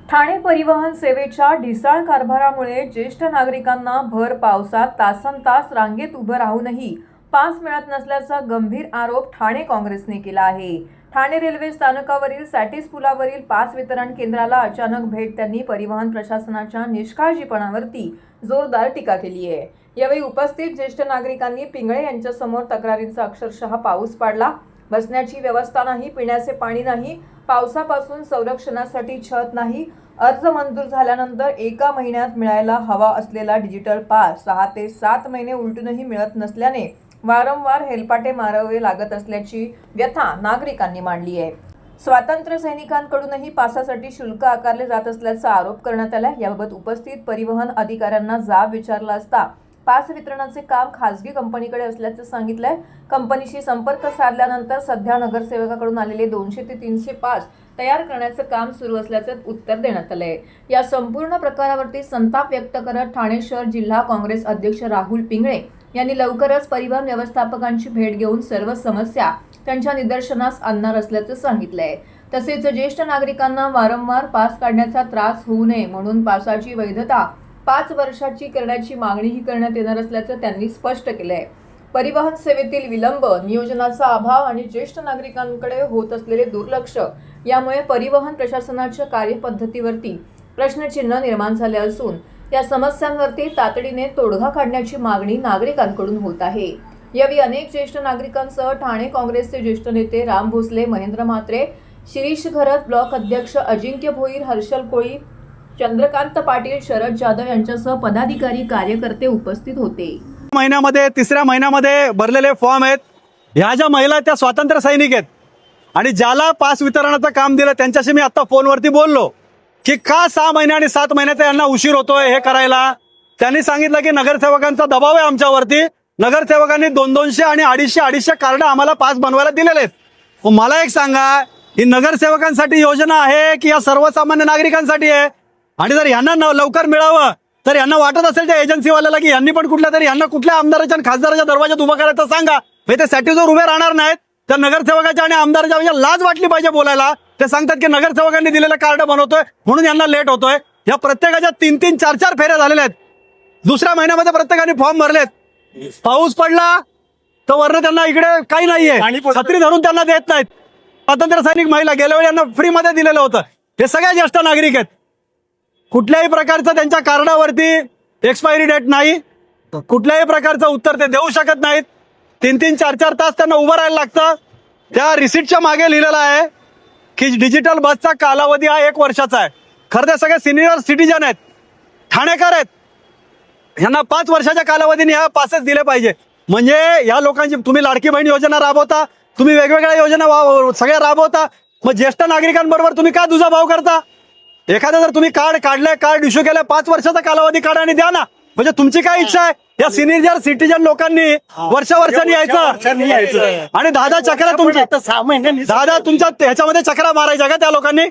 ठाणे परिवहन सेवेच्या ढिसाळ कारभारामुळे ज्येष्ठ नागरिकांना भर पावसात तासनतास रांगेत उभं राहूनही पास मिळत नसल्याचा गंभीर आरोप ठाणे काँग्रेसने केला आहे। ठाणे रेल्वे स्थानकावरील सॅटिस पुलावरील पास वितरण केंद्राला अचानक भेट त्यांनी परिवहन प्रशासनाच्या निष्काळजीपणावरती जोरदार टीका केली आहे। यावेळी उपस्थित ज्येष्ठ नागरिकांनी पिंगळे यांच्या समोर तक्रारींचा अक्षरशः पाऊस पाडला। बसण्याची व्यवस्था नाही, पिण्याचे पाणी नाही, पावसापासून संरक्षणासाठी छत नाही, अर्ज मंजूर झाल्यानंतर एका महिन्यात मिळायला हवा असलेला डिजिटल पास 6 ते 7 महिने उलटूनही मिळत नसल्याने वारंवार हेलपाटे मारावे लागत असल्याची व्यथा नागरिकांनी मांडली आहे। स्वातंत्र्य सैनिकांकडूनही पासासाठी शुल्क आकारले जात असल्याचा आरोप करण्यात आला। याबाबत उपस्थित परिवहन अधिकाऱ्यांना जाब विचारला असता पास वितरणाचे काम खासगी कंपनीकडे असल्याचं सांगितलंय। कंपनीशी संपर्क साधल्यानंतर सध्या नगरसेवकाकडून आलेले 200 ते 300 पास तयार करण्याचं काम सुरू असल्याचं उत्तर देण्यात आलंय। या संपूर्ण प्रकारावरती संताप व्यक्त करत ठाणे शहर जिल्हा काँग्रेस अध्यक्ष राहुल पिंगळे यांनी लवकरच परिवहन व्यवस्थापकांची भेट घेऊन सर्व समस्या त्यांच्या निदर्शनास आणणार असल्याचं सांगितलंय। तसेच ज्येष्ठ नागरिकांना वारंवार पास काढण्याचा त्रास होऊ नये म्हणून पासाची वैधता 5 वर्षाची करण्याची मागणीही करण्यात येणार असल्याचं त्यांनी स्पष्ट केलंय। परिवहन सेवेतील विलंब, नियोजनाचा अभाव आणि ज्येष्ठ नागरिकांकडे होत असलेले दुर्लक्ष यामुळे परिवहन प्रशासनाच्या कार्यपद्धतीवरती प्रश्नचिन्ह निर्माण झाले असून या समस्यांवरती तातडीने तोडगा काढण्याची मागणी नागरिकांकडून होत आहे। यावेळी अनेक ज्येष्ठ नागरिकांसह ठाणे काँग्रेसचे ज्येष्ठ नेते राम भोसले, महेंद्र म्हात्रे, शिरीष घरत, ब्लॉक अध्यक्ष अजिंक्य भोईर, हर्षल कोळी, चंद्रकांत पाटील, शरद जाधव यांच्यासह पदाधिकारी, कार्यकर्ते उपस्थित होते। महिन्यामध्ये 3ऱ्या महिन्यामध्ये भरलेले फॉर्म आहेत। ह्या ज्या महिला त्या स्वातंत्र्य सैनिक आहेत आणि ज्याला पास वितरणाचं काम दिलं त्यांच्याशी मी आता फोनवरती बोललो की का 6 महिने आणि 7 महिन्याचा यांना उशीर होतोय हे करायला। त्यांनी सांगितलं की नगरसेवकांचा दबाव आहे आमच्यावरती। नगरसेवकांनी 200 आणि 250 कार्ड आम्हाला पास बनवायला दिलेले आहेत। मला एक सांगा, ही नगरसेवकांसाठी योजना आहे की या सर्वसामान्य नागरिकांसाठी आहे? आणि जर यांना लवकर मिळावं तर यांना वाटत असेल त्या एजन्सीवाल्याला की यांनी पण कुठल्या तरी यांना कुठल्या आमदाराच्या आणि खासदाराच्या दरवाजात उभं करायचं सांगा। ते सॅटिसवर उभे राहणार नाहीत। त्या नगरसेवकाच्या आणि आमदाराच्या म्हणजे लाज वाटली पाहिजे बोलायला। ते सांगतात की नगरसेवकांनी दिलेलं कार्ड बनवतोय म्हणून यांना लेट होतोय। या प्रत्येकाच्या 3-3, 4-4 फेऱ्या झालेल्या आहेत। दुसऱ्या महिन्यामध्ये प्रत्येकाने फॉर्म भरलेत। पाऊस पडला तर वरनं त्यांना इकडे काही नाहीये, छत्री धरून त्यांना देत नाहीत। स्वातंत्र्य सैनिक महिला गेल्या वेळी यांना फ्रीमध्ये दिलेलं होतं। हे सगळे ज्येष्ठ नागरिक आहेत। कुठल्याही प्रकारचं त्यांच्या कार्डावरती एक्सपायरी डेट नाही, कुठल्याही प्रकारचं उत्तर ते देऊ शकत नाहीत। 3-3, 4-4 तास त्यांना उभं राहायला लागतं। त्या रिसिटच्या मागे लिहिलेलं आहे की डिजिटल बसचा कालावधी हा 1 वर्षाचा आहे। खरं ते सगळे सिनियर सिटीजन आहेत, ठाणेकर आहेत। यांना 5 वर्षाच्या कालावधीने ह्या पासेस दिले पाहिजे। म्हणजे या लोकांची तुम्ही लाडकी बहीण योजना राबवता, तुम्ही वेगवेगळ्या योजना सगळ्या राबवता, मग ज्येष्ठ नागरिकांबरोबर तुम्ही का दुजाभाव करता? एखादं जर तुम्ही कार्ड काढलंय, कार्ड इश्यू केलंय, 5 वर्षाचा कालावधी काढा आणि द्या ना। म्हणजे तुमची काय इच्छा आहे? या सिनियर सिटीजन लोकांनी वर्षांनी यायचं आणि 10 चक्रा तुमच्या 6 महिन्यांनी 10 तुमच्या ह्याच्यामध्ये चक्रा मारायच्या का त्या लोकांनी?